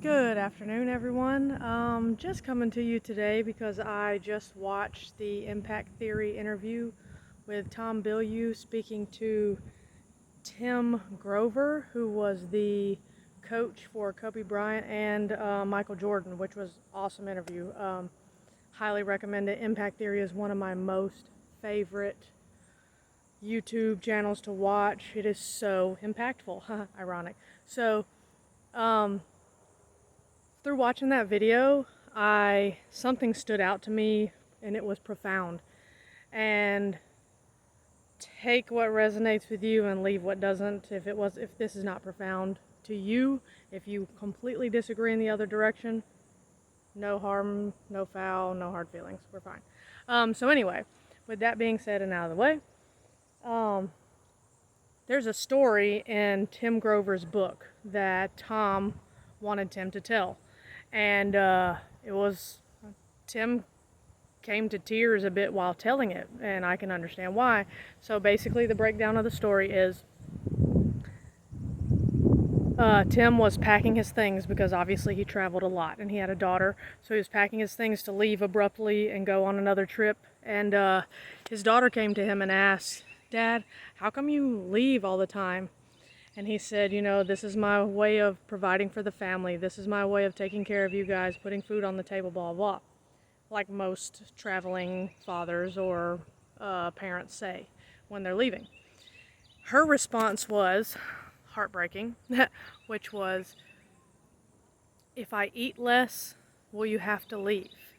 Good afternoon, everyone. Just coming to you today because I just watched the Impact Theory interview with Tom Bilyeu speaking to Tim Grover, who was the coach for Kobe Bryant and Michael Jordan, which was an awesome interview. Highly recommend it. Impact Theory is one of my most favorite YouTube channels to watch. It is so impactful. Ironic. So, through watching that video, something stood out to me, and it was profound. And take what resonates with you and leave what doesn't. If this is not profound to you, if you completely disagree in the other direction, no harm, no foul, no hard feelings. We're fine. So anyway, with that being said and out of the way, there's a story in Tim Grover's book that Tom wanted Tim to tell. And Tim came to tears a bit while telling it, and I can understand why. So basically the breakdown of the story is Tim was packing his things because obviously he traveled a lot and he had a daughter, so he was packing his things to leave abruptly and go on another trip. And his daughter came to him and asked, "Dad, how come you leave all the time?" And he said, "This is my way of providing for the family. This is my way of taking care of you guys, putting food on the table, blah, blah." Like most traveling fathers or parents say when they're leaving. Her response was heartbreaking, which was, "If I eat less, will you have to leave?"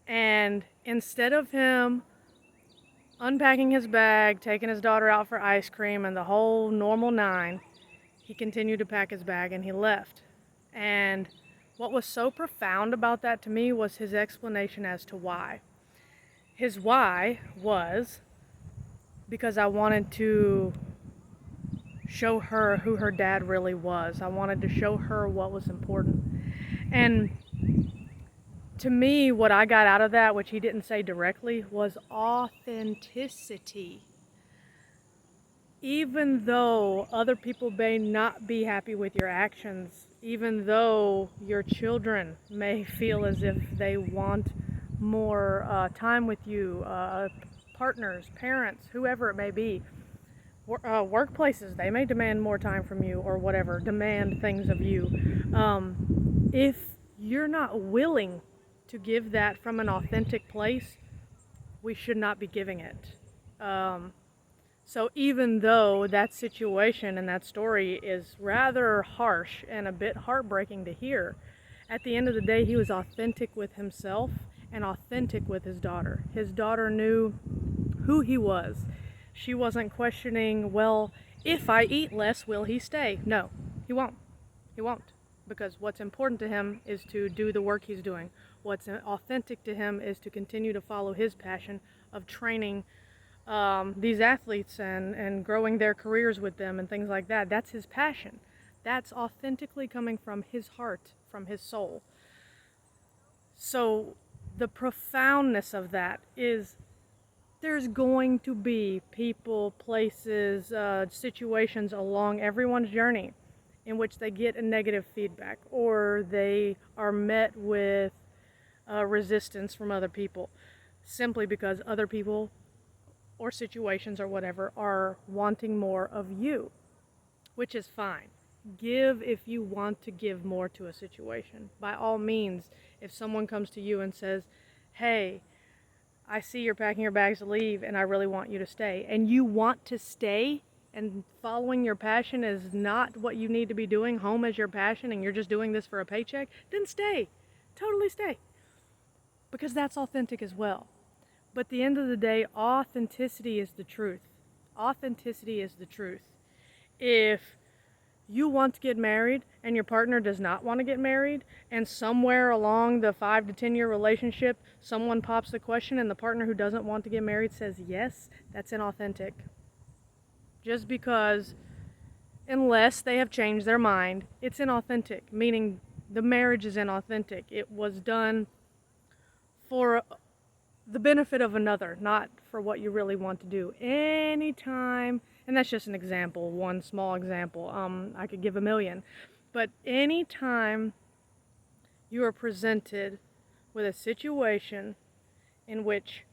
And instead of him unpacking his bag, taking his daughter out for ice cream, and the whole normal nine, he continued to pack his bag and he left. And what was so profound about that to me was his explanation as to why. His why was because I wanted to show her who her dad really was. I wanted to show her what was important. And to me, what I got out of that, which he didn't say directly, was authenticity. Even though other people may not be happy with your actions, even though your children may feel as if they want more time with you, partners, parents, whoever it may be, workplaces, they may demand more time from you or whatever, demand things of you. If you're not willing to give that from an authentic place, we should not be giving it. So even though that situation and that story is rather harsh and a bit heartbreaking to hear, at the end of the day, he was authentic with himself and authentic with his daughter. His daughter knew who he was. She wasn't questioning, well, if I eat less, will he stay? No, he won't. He won't. Because what's important to him is to do the work he's doing. What's authentic to him is to continue to follow his passion of training these athletes and growing their careers with them and things like that. That's his passion. That's authentically coming from his heart, from his soul. So the profoundness of that is there's going to be people, places, situations along everyone's journey in which they get a negative feedback or they are met with resistance from other people simply because other people or situations or whatever are wanting more of you, which is fine. Give if you want to give more to a situation. By all means, if someone comes to you and says, "Hey, I see you're packing your bags to leave and I really want you to stay," and you want to stay and following your passion is not what you need to be doing, home is your passion and you're just doing this for a paycheck, then stay. Totally stay. Because that's authentic as well. But at the end of the day, authenticity is the truth. Authenticity is the truth. If you want to get married and your partner does not want to get married, and somewhere along the 5 to 10 year relationship, someone pops the question and the partner who doesn't want to get married says yes, that's inauthentic. Just because, unless they have changed their mind, it's inauthentic, meaning the marriage is inauthentic. It was done for the benefit of another, not for what you really want to do. Anytime, and that's just an example, one small example. I could give a million. But anytime you are presented with a situation in which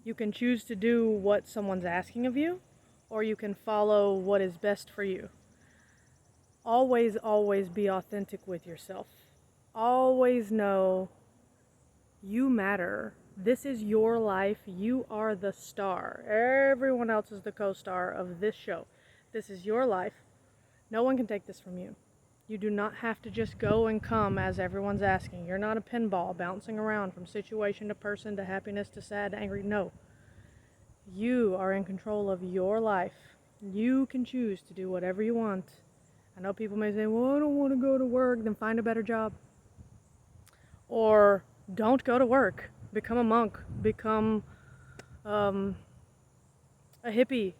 you can choose to do what someone's asking of you, or you can follow what is best for you, always, always be authentic with yourself. Always know you matter. This is your life. You are the star. Everyone else is the co-star of this show. This is your life. No one can take this from you. You do not have to just go and come as everyone's asking. You're not a pinball bouncing around from situation to person to happiness to sad to angry. No. You are in control of your life. You can choose to do whatever you want. I know people may say, well, I don't want to go to work. Then find a better job. Or don't go to work. Become a monk. Become a hippie.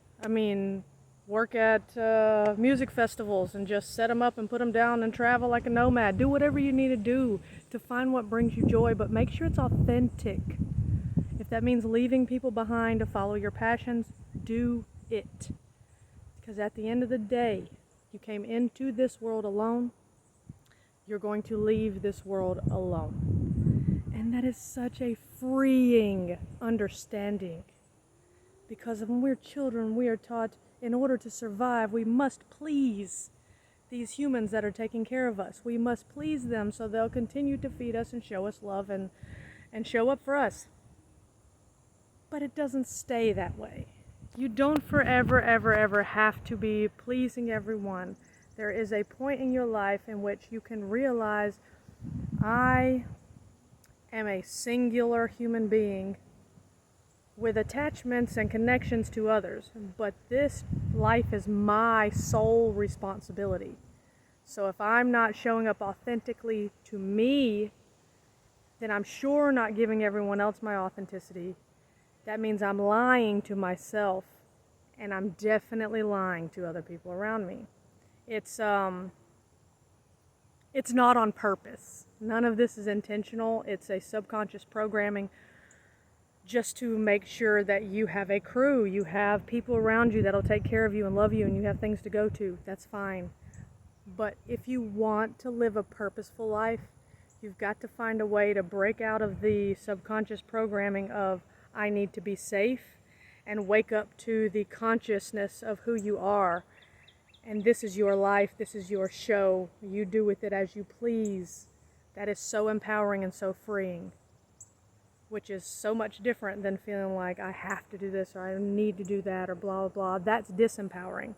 Work at music festivals and just set them up and put them down and travel like a nomad. Do whatever you need to do to find what brings you joy, but make sure it's authentic. If that means leaving people behind to follow your passions, do it. Because at the end of the day, you came into this world alone. You're going to leave this world alone. And that is such a freeing understanding. Because when we're children, we are taught in order to survive, we must please these humans that are taking care of us. We must please them so they'll continue to feed us and show us love and show up for us. But it doesn't stay that way. You don't forever, ever, ever have to be pleasing everyone. There is a point in your life in which you can realize, I am a singular human being with attachments and connections to others, but this life is my sole responsibility. So if I'm not showing up authentically to me, then I'm sure not giving everyone else my authenticity. That means I'm lying to myself, and I'm definitely lying to other people around me. It's not on purpose. None of this is intentional. It's a subconscious programming just to make sure that you have a crew, you have people around you that'll take care of you and love you, and you have things to go to. That's fine. But if you want to live a purposeful life, you've got to find a way to break out of the subconscious programming of I need to be safe and wake up to the consciousness of who you are. And this is your life, this is your show. You do with it as you please. That is so empowering and so freeing, which is so much different than feeling like I have to do this or I need to do that or blah, blah, blah. That's disempowering.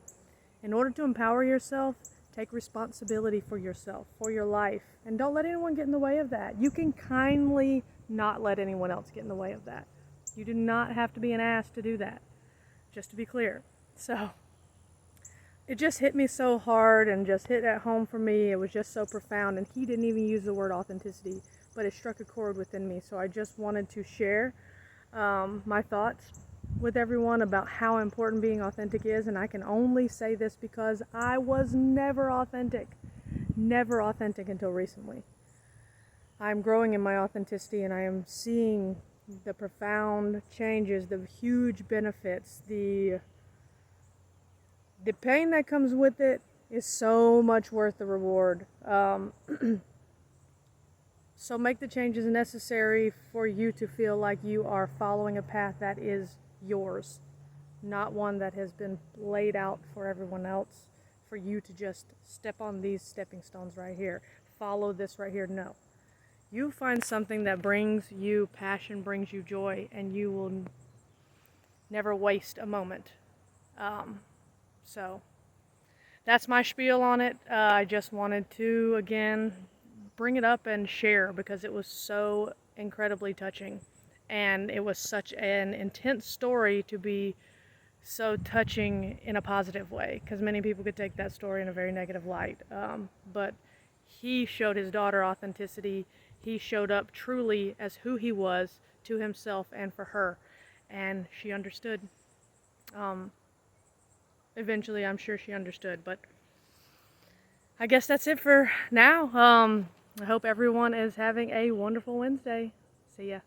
In order to empower yourself, take responsibility for yourself, for your life, and don't let anyone get in the way of that. You can kindly not let anyone else get in the way of that. You do not have to be an ass to do that, just to be clear. So it just hit me so hard and just hit at home for me. It was just so profound, and he didn't even use the word authenticity, but it struck a chord within me. So I just wanted to share my thoughts with everyone about how important being authentic is. And I can only say this because I was never authentic until recently. I'm growing in my authenticity, and I am seeing the profound changes, the huge benefits, the pain that comes with it is so much worth the reward. So make the changes necessary for you to feel like you are following a path that is yours, not one that has been laid out for everyone else, for you to just step on these stepping stones right here, follow this right here. No. You find something that brings you passion, brings you joy, and you will never waste a moment. So that's my spiel on it. I just wanted to, again, bring it up and share because it was so incredibly touching. And it was such an intense story to be so touching in a positive way, because many people could take that story in a very negative light. But he showed his daughter authenticity. He showed up truly as who he was to himself and for her. And she understood. Eventually, I'm sure she understood. But I guess that's it for now. I hope everyone is having a wonderful Wednesday. See ya.